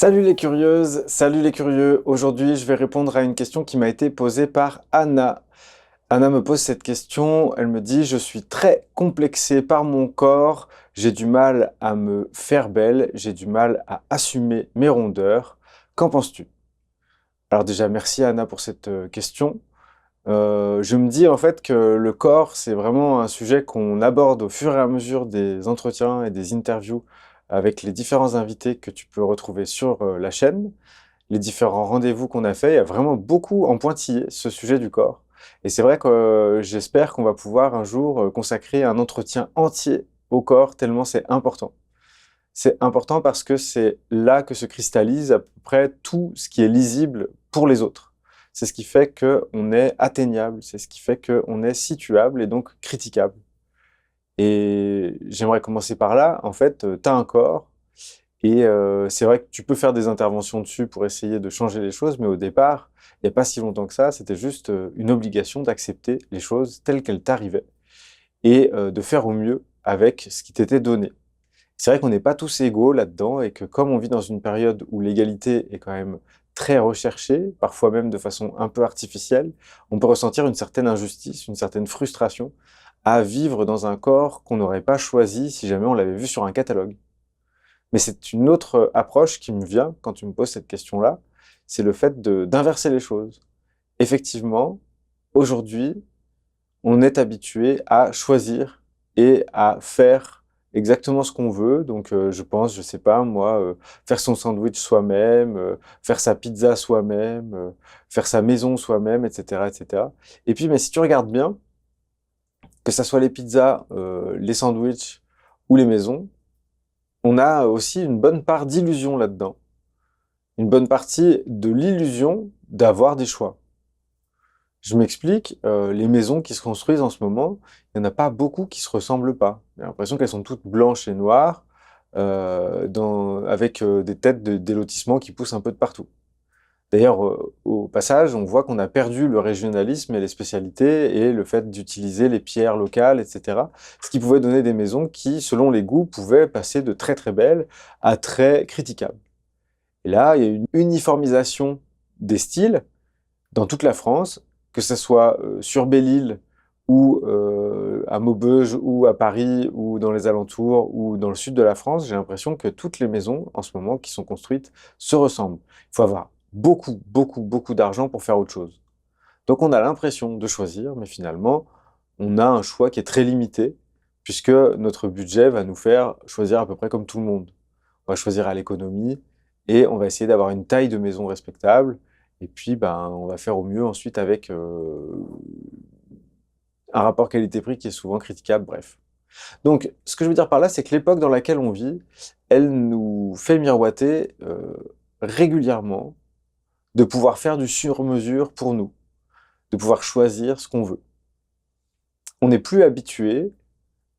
Salut les curieuses, salut les curieux. Aujourd'hui, je vais répondre à une question qui m'a été posée par Anna. Anna me pose cette question, elle me dit: «Je suis très complexée par mon corps, j'ai du mal à me faire belle, j'ai du mal à assumer mes rondeurs. Qu'en penses-tu?» Alors déjà, merci Anna pour cette question. Je me dis en fait que le corps, c'est vraiment un sujet qu'on aborde au fur et à mesure des entretiens et des interviews avec les différents invités que tu peux retrouver sur la chaîne. Les différents rendez-vous qu'on a fait, il y a vraiment beaucoup en pointillé ce sujet du corps. Et c'est vrai que j'espère qu'on va pouvoir un jour consacrer un entretien entier au corps, tellement c'est important. C'est important parce que c'est là que se cristallise à peu près tout ce qui est lisible pour les autres. C'est ce qui fait qu'on est atteignable, c'est ce qui fait qu'on est situable et donc critiquable. Et j'aimerais commencer par là. En fait, tu as un corps, et c'est vrai que tu peux faire des interventions dessus pour essayer de changer les choses, mais au départ, il n'y a pas si longtemps que ça, c'était juste une obligation d'accepter les choses telles qu'elles t'arrivaient et de faire au mieux avec ce qui t'était donné. C'est vrai qu'on n'est pas tous égaux là-dedans et que comme on vit dans une période où l'égalité est quand même très recherchée, parfois même de façon un peu artificielle, on peut ressentir une certaine injustice, une certaine frustration à vivre dans un corps qu'on n'aurait pas choisi si jamais on l'avait vu sur un catalogue. Mais c'est une autre approche qui me vient quand tu me poses cette question-là, c'est le fait d'inverser les choses. Effectivement, aujourd'hui, on est habitué à choisir et à faire exactement ce qu'on veut. Donc, je pense, je sais pas, moi, faire son sandwich soi-même, faire sa pizza soi-même, faire sa maison soi-même, etc., etc. Et puis, mais si tu regardes bien, que ça soit les pizzas, les sandwichs ou les maisons, on a aussi une bonne part d'illusion là-dedans. Une bonne partie de l'illusion d'avoir des choix. Je m'explique, les maisons qui se construisent en ce moment, il n'y en a pas beaucoup qui se ressemblent pas. J'ai l'impression qu'elles sont toutes blanches et noires, avec des têtes des lotissements qui poussent un peu de partout. D'ailleurs, au passage, on voit qu'on a perdu le régionalisme et les spécialités et le fait d'utiliser les pierres locales, etc. Ce qui pouvait donner des maisons qui, selon les goûts, pouvaient passer de très très belles à très critiquables. Et là, il y a une uniformisation des styles dans toute la France, que ce soit sur Belle-Île ou à Maubeuge ou à Paris ou dans les alentours ou dans le sud de la France. J'ai l'impression que toutes les maisons en ce moment qui sont construites se ressemblent. Il faut avoir beaucoup, beaucoup, beaucoup d'argent pour faire autre chose. Donc on a l'impression de choisir, mais finalement, on a un choix qui est très limité, puisque notre budget va nous faire choisir à peu près comme tout le monde. On va choisir à l'économie et on va essayer d'avoir une taille de maison respectable. Et puis, ben, on va faire au mieux ensuite avec un rapport qualité-prix qui est souvent critiquable, bref. Donc, ce que je veux dire par là, c'est que l'époque dans laquelle on vit, elle nous fait miroiter régulièrement de pouvoir faire du sur-mesure pour nous, de pouvoir choisir ce qu'on veut. On n'est plus habitué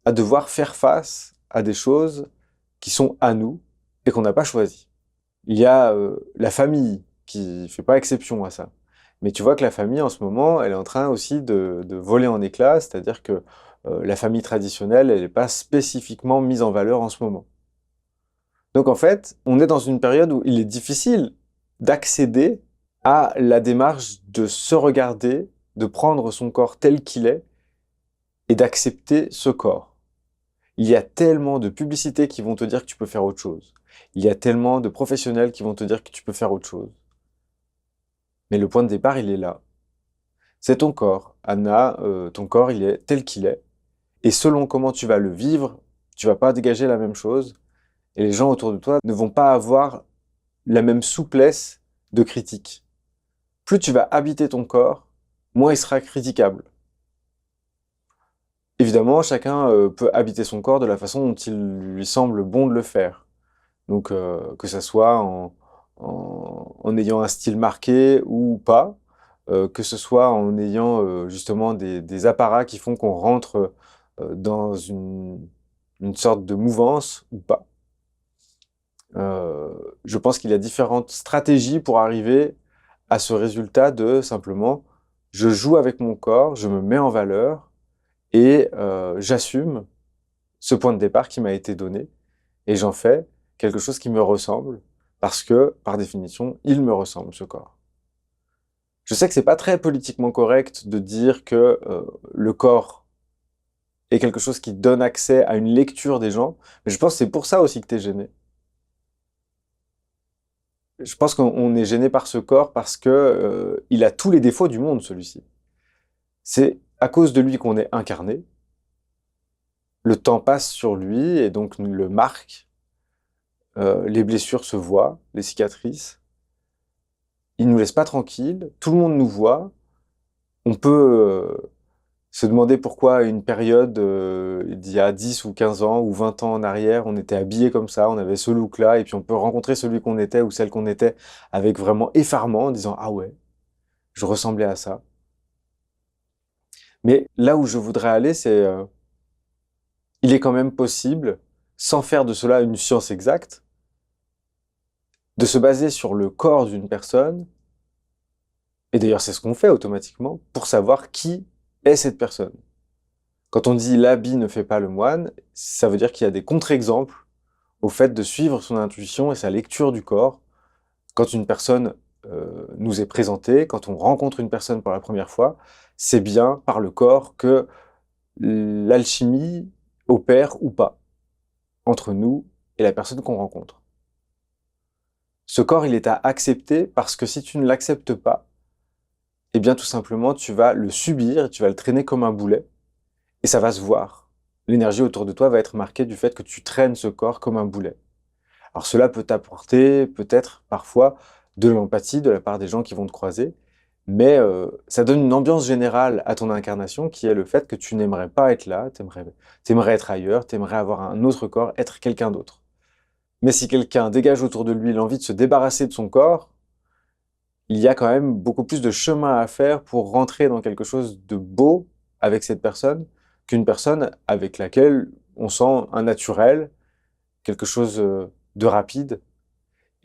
à devoir faire face à des choses qui sont à nous et qu'on n'a pas choisies. Il y a la famille qui fait pas exception à ça. Mais tu vois que la famille, en ce moment, elle est en train aussi de voler en éclats, c'est-à-dire que la famille traditionnelle, elle n'est pas spécifiquement mise en valeur en ce moment. Donc en fait, on est dans une période où il est difficile d'accéder à la démarche de se regarder, de prendre son corps tel qu'il est et d'accepter ce corps. Il y a tellement de publicités qui vont te dire que tu peux faire autre chose. Il y a tellement de professionnels qui vont te dire que tu peux faire autre chose. Mais le point de départ, il est là. C'est ton corps. Anna, ton corps, il est tel qu'il est. Et selon comment tu vas le vivre, tu vas pas dégager la même chose. Et les gens autour de toi ne vont pas avoir la même souplesse de critique. Plus tu vas habiter ton corps, moins il sera critiquable. Évidemment, chacun peut habiter son corps de la façon dont il lui semble bon de le faire. Donc, que ça soit en ayant un style marqué ou pas, que ce soit en ayant justement des apparats qui font qu'on rentre dans une sorte de mouvance ou pas. Je pense qu'il y a différentes stratégies pour arriver à ce résultat de simplement, je joue avec mon corps, je me mets en valeur et j'assume ce point de départ qui m'a été donné et j'en fais quelque chose qui me ressemble parce que, par définition, il me ressemble, ce corps. Je sais que c'est pas très politiquement correct de dire que le corps est quelque chose qui donne accès à une lecture des gens, mais je pense que c'est pour ça aussi que tu es gêné. Je pense qu'on est gêné par ce corps parce que il a tous les défauts du monde, celui-ci. C'est à cause de lui qu'on est incarné. Le temps passe sur lui et donc nous le marque. Les blessures se voient, les cicatrices. Il nous laisse pas tranquilles. Tout le monde nous voit. On peut se demander pourquoi à une période d'il y a 10 ou 15 ans ou 20 ans en arrière, on était habillé comme ça, on avait ce look-là, et puis on peut rencontrer celui qu'on était ou celle qu'on était avec vraiment effarement en disant «Ah ouais, je ressemblais à ça». Mais là où je voudrais aller, c'est il est quand même possible, sans faire de cela une science exacte, de se baser sur le corps d'une personne, et d'ailleurs c'est ce qu'on fait automatiquement, pour savoir qui est cette personne. Quand on dit l'habit ne fait pas le moine, ça veut dire qu'il y a des contre-exemples au fait de suivre son intuition et sa lecture du corps quand une personne nous est présentée, quand on rencontre une personne pour la première fois, c'est bien par le corps que l'alchimie opère ou pas entre nous et la personne qu'on rencontre. Ce corps, il est à accepter parce que si tu ne l'acceptes pas, eh bien tout simplement tu vas le subir, tu vas le traîner comme un boulet et ça va se voir. L'énergie autour de toi va être marquée du fait que tu traînes ce corps comme un boulet. Alors cela peut t'apporter peut-être parfois de l'empathie de la part des gens qui vont te croiser, mais ça donne une ambiance générale à ton incarnation qui est le fait que tu n'aimerais pas être là, t'aimerais être ailleurs, t'aimerais avoir un autre corps, être quelqu'un d'autre. Mais si quelqu'un dégage autour de lui l'envie de se débarrasser de son corps, il y a quand même beaucoup plus de chemin à faire pour rentrer dans quelque chose de beau avec cette personne qu'une personne avec laquelle on sent un naturel, quelque chose de rapide.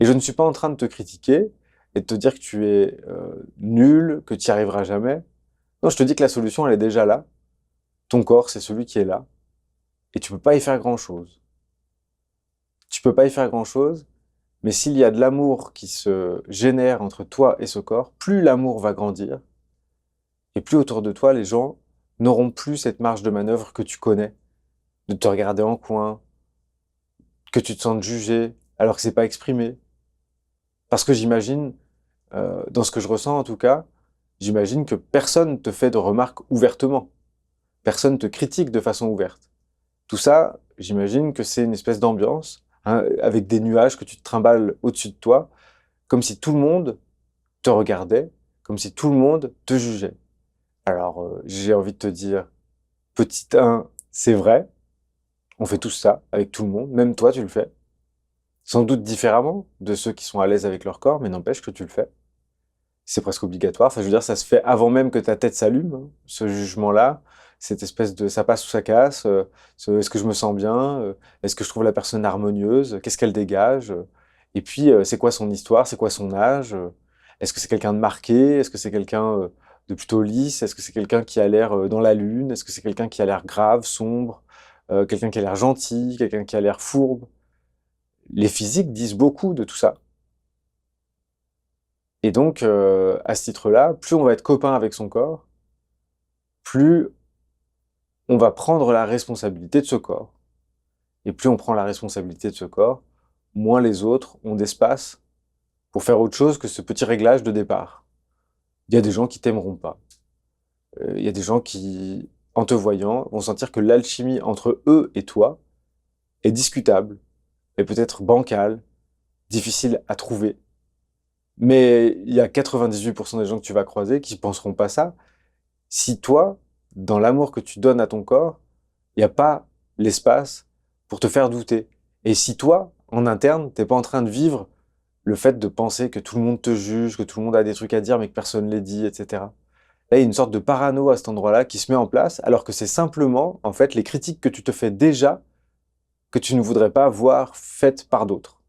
Et je ne suis pas en train de te critiquer et de te dire que tu es nul, que tu n'y arriveras jamais. Non, je te dis que la solution, elle est déjà là. Ton corps, c'est celui qui est là. Et tu peux pas y faire grand-chose. Tu peux pas y faire grand-chose, mais s'il y a de l'amour qui se génère entre toi et ce corps, plus l'amour va grandir, et plus autour de toi, les gens n'auront plus cette marge de manœuvre que tu connais, de te regarder en coin, que tu te sentes jugé, alors que c'est pas exprimé. Parce que j'imagine, dans ce que je ressens en tout cas, j'imagine que personne ne te fait de remarques ouvertement. Personne ne te critique de façon ouverte. Tout ça, j'imagine que c'est une espèce d'ambiance, hein, avec des nuages que tu te trimbales au-dessus de toi, comme si tout le monde te regardait, comme si tout le monde te jugeait. Alors, j'ai envie de te dire, petit 1, c'est vrai, on fait tous ça avec tout le monde, même toi tu le fais. Sans doute différemment de ceux qui sont à l'aise avec leur corps, mais n'empêche que tu le fais. C'est presque obligatoire. Enfin, je veux dire, ça se fait avant même que ta tête s'allume, hein, ce jugement-là, cette espèce de ça passe ou ça casse, est-ce que je me sens bien, est-ce que je trouve la personne harmonieuse, qu'est-ce qu'elle dégage, et puis c'est quoi son histoire, c'est quoi son âge, est-ce que c'est quelqu'un de marqué, est-ce que c'est quelqu'un de plutôt lisse, est-ce que c'est quelqu'un qui a l'air dans la lune, est-ce que c'est quelqu'un qui a l'air grave, sombre, quelqu'un qui a l'air gentil, quelqu'un qui a l'air fourbe. Les physiques disent beaucoup de tout ça. Et donc, à ce titre-là, plus on va être copain avec son corps, plus on va prendre la responsabilité de ce corps. Et plus on prend la responsabilité de ce corps, moins les autres ont d'espace pour faire autre chose que ce petit réglage de départ. Il y a des gens qui t'aimeront pas. Il y a des gens qui, en te voyant, vont sentir que l'alchimie entre eux et toi est discutable, et peut-être bancale, difficile à trouver. Mais il y a 98% des gens que tu vas croiser qui penseront pas ça, si toi, dans l'amour que tu donnes à ton corps, il n'y a pas l'espace pour te faire douter. Et si toi, en interne, t'es pas en train de vivre le fait de penser que tout le monde te juge, que tout le monde a des trucs à dire mais que personne ne les dit, etc. Là, il y a une sorte de parano à cet endroit-là qui se met en place, alors que c'est simplement, en fait, les critiques que tu te fais déjà que tu ne voudrais pas voir faites par d'autres.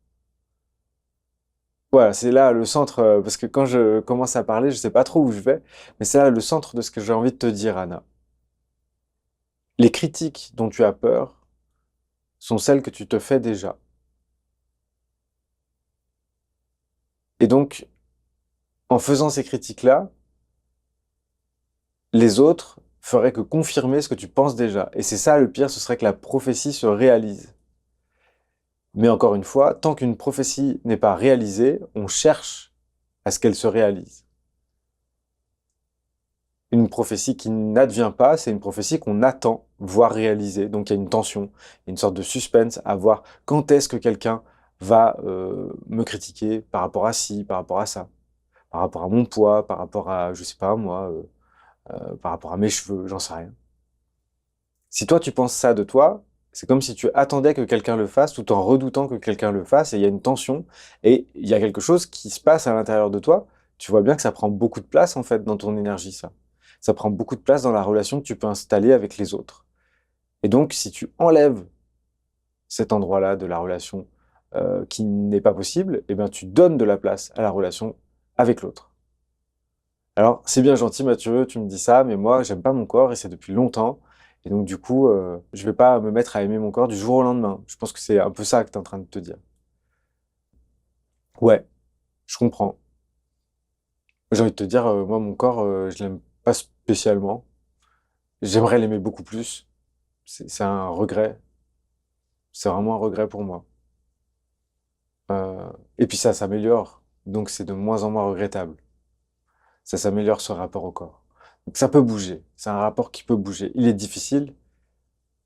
Voilà, c'est là le centre, parce que quand je commence à parler, je sais pas trop où je vais, mais c'est là le centre de ce que j'ai envie de te dire, Anna. Les critiques dont tu as peur sont celles que tu te fais déjà. Et donc, en faisant ces critiques-là, les autres feraient que confirmer ce que tu penses déjà. Et c'est ça le pire, ce serait que la prophétie se réalise. Mais encore une fois, tant qu'une prophétie n'est pas réalisée, on cherche à ce qu'elle se réalise. Une prophétie qui n'advient pas, c'est une prophétie qu'on attend voir réalisée. Donc il y a une tension, il y a une sorte de suspense à voir quand est-ce que quelqu'un va me critiquer par rapport à ci, par rapport à ça, par rapport à mon poids, par rapport à, je sais pas moi, par rapport à mes cheveux, j'en sais rien. Si toi tu penses ça de toi, c'est comme si tu attendais que quelqu'un le fasse tout en redoutant que quelqu'un le fasse, et il y a une tension, et il y a quelque chose qui se passe à l'intérieur de toi. Tu vois bien que ça prend beaucoup de place en fait dans ton énergie, ça. Ça prend beaucoup de place dans la relation que tu peux installer avec les autres. Et donc, si tu enlèves cet endroit-là de la relation qui n'est pas possible, eh bien tu donnes de la place à la relation avec l'autre. Alors, c'est bien gentil, Mathieu, tu me dis ça, mais moi, j'aime pas mon corps et c'est depuis longtemps. Et donc, du coup, je vais pas me mettre à aimer mon corps du jour au lendemain. Je pense que c'est un peu ça que tu es en train de te dire. Ouais, je comprends. J'ai envie de te dire, moi, mon corps, je l'aime pas spécialement. J'aimerais l'aimer beaucoup plus. C'est un regret. C'est vraiment un regret pour moi. Et puis ça s'améliore. Donc, c'est de moins en moins regrettable. Ça s'améliore ce rapport au corps. Donc, ça peut bouger. C'est un rapport qui peut bouger. Il est difficile,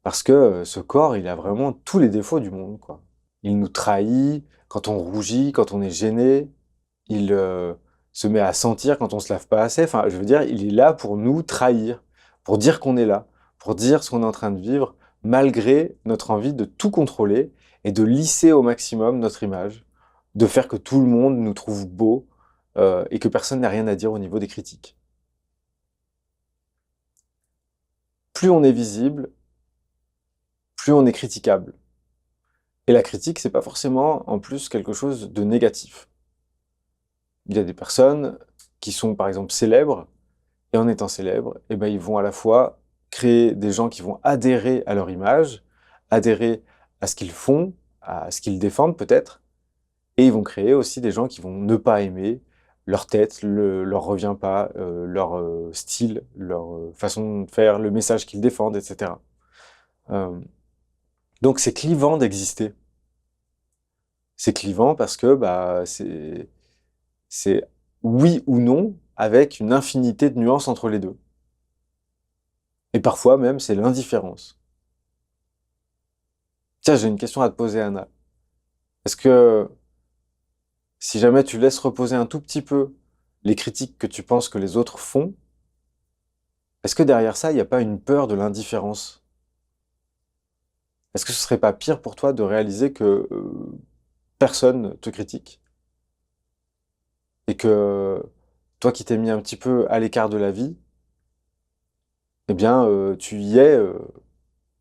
parce que ce corps, il a vraiment tous les défauts du monde, quoi. Il nous trahit quand on rougit, quand on est gêné. Il se met à sentir quand on se lave pas assez. Enfin, je veux dire, il est là pour nous trahir, pour dire qu'on est là, pour dire ce qu'on est en train de vivre, malgré notre envie de tout contrôler et de lisser au maximum notre image, de faire que tout le monde nous trouve beaux et que personne n'a rien à dire au niveau des critiques. Plus on est visible, plus on est critiquable. Et la critique, c'est pas forcément en plus quelque chose de négatif. Il y a des personnes qui sont par exemple célèbres, et en étant célèbres, eh ben, ils vont à la fois créer des gens qui vont adhérer à leur image, adhérer à ce qu'ils font, à ce qu'ils défendent peut-être, et ils vont créer aussi des gens qui vont ne pas aimer leur tête, leur revient pas, leur style, leur façon de faire, le message qu'ils défendent, etc. Euh, donc c'est clivant d'exister. C'est clivant parce que bah, c'est oui ou non avec une infinité de nuances entre les deux. Et parfois même, c'est l'indifférence. Tiens, j'ai une question à te poser, Anna. Est-ce que si jamais tu laisses reposer un tout petit peu les critiques que tu penses que les autres font, est-ce que derrière ça, il n'y a pas une peur de l'indifférence? Est-ce que ce serait pas pire pour toi de réaliser que personne te critique et que toi qui t'es mis un petit peu à l'écart de la vie, eh bien, tu y es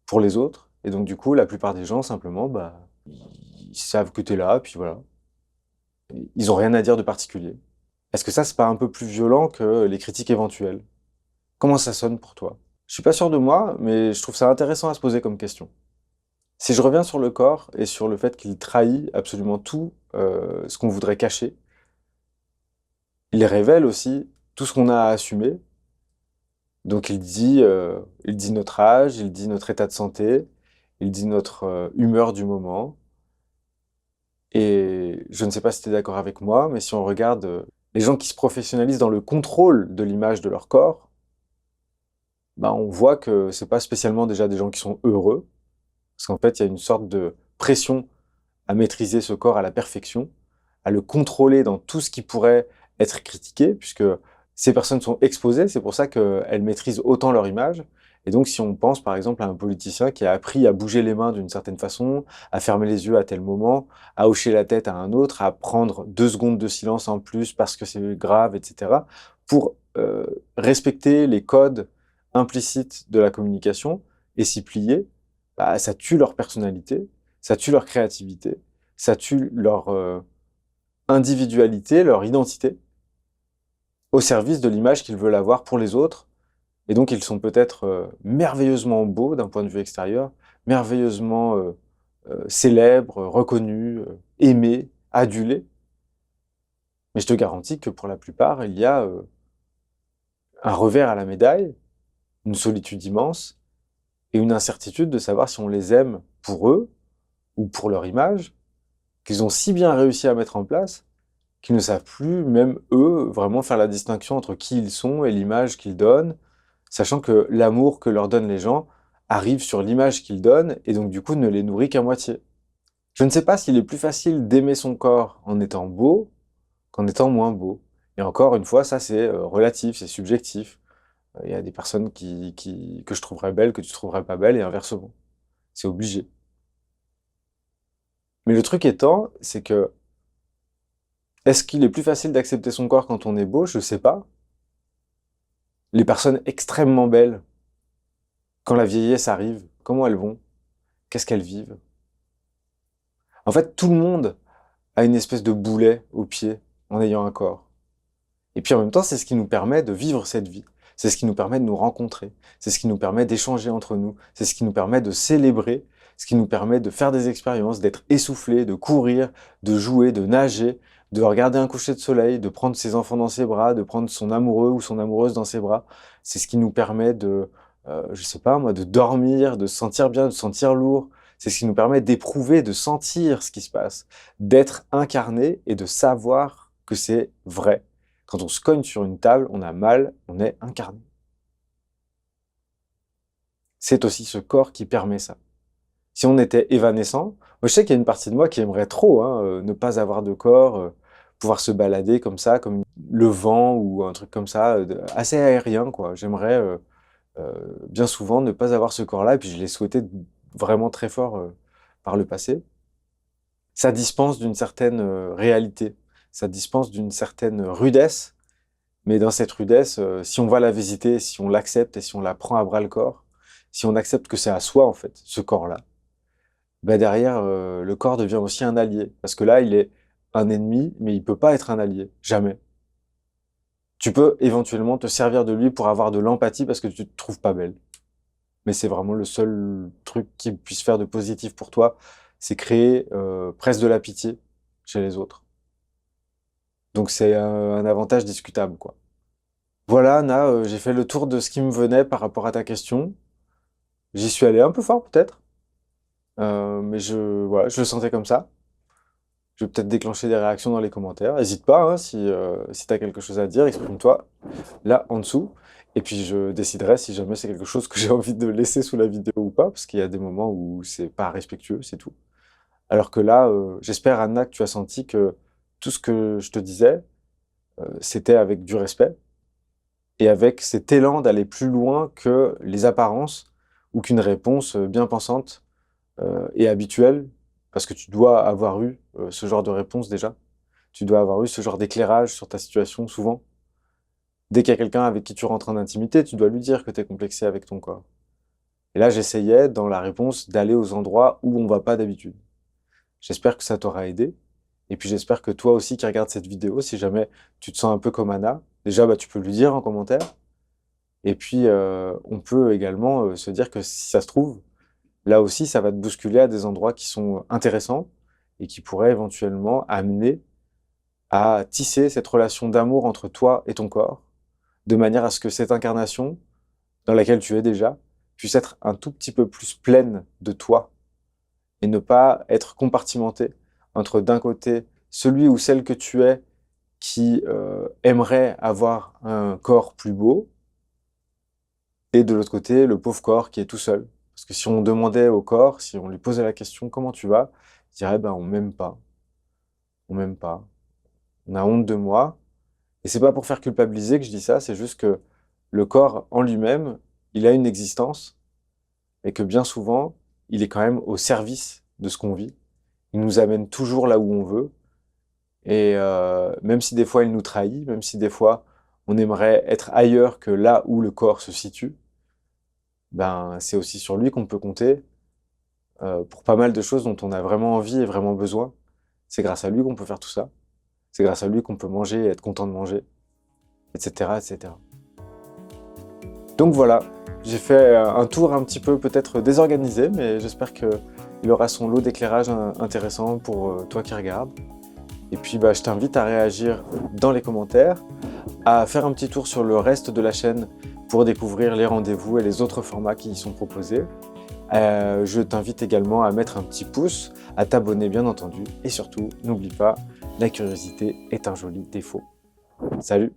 pour les autres. Et donc, du coup, la plupart des gens, simplement, bah, ils savent que tu es là, puis voilà. Ils ont rien à dire de particulier. Est-ce que ça, c'est pas un peu plus violent que les critiques éventuelles? Comment ça sonne pour toi? Je suis pas sûr de moi, mais je trouve ça intéressant à se poser comme question. Si je reviens sur le corps et sur le fait qu'il trahit absolument tout ce qu'on voudrait cacher, il révèle aussi tout ce qu'on a à assumer. Donc il dit notre âge, il dit notre état de santé, il dit notre humeur du moment. Et je ne sais pas si tu es d'accord avec moi, mais si on regarde les gens qui se professionnalisent dans le contrôle de l'image de leur corps, bah, on voit que c'est pas spécialement déjà des gens qui sont heureux, parce qu'en fait, il y a une sorte de pression à maîtriser ce corps à la perfection, à le contrôler dans tout ce qui pourrait être critiqué, puisque ces personnes sont exposées, c'est pour ça qu'elles maîtrisent autant leur image. Et donc, si on pense par exemple à un politicien qui a appris à bouger les mains d'une certaine façon, à fermer les yeux à tel moment, à hocher la tête à un autre, à prendre 2 secondes de silence en plus parce que c'est grave, etc., pour respecter les codes implicites de la communication et s'y plier, bah, ça tue leur personnalité, ça tue leur créativité, ça tue leur individualité, leur identité, au service de l'image qu'ils veulent avoir pour les autres. Et donc ils sont peut-être merveilleusement beaux d'un point de vue extérieur, merveilleusement célèbres, reconnus, aimés, adulés, Mais je te garantis que pour la plupart, il y a un revers à la médaille, une solitude immense et une incertitude de savoir si on les aime pour eux ou pour leur image, qu'ils ont si bien réussi à mettre en place, qu'ils ne savent plus, même eux, vraiment faire la distinction entre qui ils sont et l'image qu'ils donnent, sachant que l'amour que leur donnent les gens arrive sur l'image qu'ils donnent et donc du coup ne les nourrit qu'à moitié. Je ne sais pas s'il est plus facile d'aimer son corps en étant beau qu'en étant moins beau. Et encore une fois, ça c'est relatif, c'est subjectif. Il y a des personnes que je trouverais belles, que tu trouverais pas belles, et inversement. C'est obligé. Mais le truc étant, c'est que, est-ce qu'il est plus facile d'accepter son corps quand on est beau? Je sais pas. Les personnes extrêmement belles, quand la vieillesse arrive, comment elles vont? Qu'est-ce qu'elles vivent? En fait, tout le monde a une espèce de boulet au pied en ayant un corps. Et puis en même temps, c'est ce qui nous permet de vivre cette vie. C'est ce qui nous permet de nous rencontrer. C'est ce qui nous permet d'échanger entre nous. C'est ce qui nous permet de célébrer. Ce qui nous permet de faire des expériences, d'être essoufflé, de courir, de jouer, de nager, de regarder un coucher de soleil, de prendre ses enfants dans ses bras, de prendre son amoureux ou son amoureuse dans ses bras. C'est ce qui nous permet de, je sais pas moi, de dormir, de se sentir bien, de se sentir lourd. C'est ce qui nous permet d'éprouver, de sentir ce qui se passe, d'être incarné et de savoir que c'est vrai. Quand on se cogne sur une table, on a mal, on est incarné. C'est aussi ce corps qui permet ça. Si on était évanescent, moi je sais qu'il y a une partie de moi qui aimerait trop ne pas avoir de corps, pouvoir se balader comme ça, comme le vent ou un truc comme ça, assez aérien quoi. J'aimerais bien souvent ne pas avoir ce corps-là, et puis je l'ai souhaité vraiment très fort par le passé. Ça dispense d'une certaine réalité, ça dispense d'une certaine rudesse. Mais dans cette rudesse, si on va la visiter, si on l'accepte et si on la prend à bras le corps, si on accepte que c'est à soi, en fait, ce corps-là, bah derrière, le corps devient aussi un allié. Parce que là, il est un ennemi, mais il peut pas être un allié. Jamais. Tu peux éventuellement te servir de lui pour avoir de l'empathie parce que tu te trouves pas belle. Mais c'est vraiment le seul truc qui puisse faire de positif pour toi, c'est créer presque de la pitié chez les autres. Donc c'est un avantage discutable, quoi. Voilà, Anna, j'ai fait le tour de ce qui me venait par rapport à ta question. J'y suis allé un peu fort peut-être, mais voilà, je le sentais comme ça. Je vais peut-être déclencher des réactions dans les commentaires. N'hésite pas, hein, si tu as quelque chose à dire, exprime-toi là en dessous. Et puis je déciderai si jamais c'est quelque chose que j'ai envie de laisser sous la vidéo ou pas, parce qu'il y a des moments où c'est pas respectueux, c'est tout. Alors que là, j'espère, Anna, que tu as senti que tout ce que je te disais, c'était avec du respect et avec cet élan d'aller plus loin que les apparences ou qu'une réponse bien pensante et habituelle, parce que tu dois avoir eu ce genre de réponse déjà. Tu dois avoir eu ce genre d'éclairage sur ta situation souvent. Dès qu'il y a quelqu'un avec qui tu rentres en intimité, tu dois lui dire que tu es complexé avec ton corps. Et là, j'essayais dans la réponse d'aller aux endroits où on va pas d'habitude. J'espère que ça t'aura aidé. Et puis j'espère que toi aussi qui regardes cette vidéo, si jamais tu te sens un peu comme Anna, déjà bah, tu peux lui dire en commentaire. Et puis, on peut également se dire que si ça se trouve, là aussi, ça va te bousculer à des endroits qui sont intéressants et qui pourraient éventuellement amener à tisser cette relation d'amour entre toi et ton corps, de manière à ce que cette incarnation, dans laquelle tu es déjà, puisse être un tout petit peu plus pleine de toi et ne pas être compartimentée entre d'un côté celui ou celle que tu es qui aimerait avoir un corps plus beau, et de l'autre côté, le pauvre corps qui est tout seul. Parce que si on demandait au corps, si on lui posait la question comment tu vas, il dirait ben on m'aime pas, on m'aime pas, on a honte de moi. Et c'est pas pour faire culpabiliser que je dis ça, c'est juste que le corps en lui-même, il a une existence et que bien souvent, il est quand même au service de ce qu'on vit. Il nous amène toujours là où on veut. Et même si des fois il nous trahit, même si des fois on aimerait être ailleurs que là où le corps se situe, ben c'est aussi sur lui qu'on peut compter pour pas mal de choses dont on a vraiment envie et vraiment besoin. C'est grâce à lui qu'on peut faire tout ça. C'est grâce à lui qu'on peut manger et être content de manger, etc., etc. Donc voilà, j'ai fait un tour un petit peu peut-être désorganisé, mais j'espère qu'il aura son lot d'éclairage intéressant pour toi qui regardes. Et puis, je t'invite à réagir dans les commentaires, à faire un petit tour sur le reste de la chaîne pour découvrir les rendez-vous et les autres formats qui y sont proposés. Je t'invite également à mettre un petit pouce, à t'abonner bien entendu, et surtout, n'oublie pas, la curiosité est un joli défaut. Salut!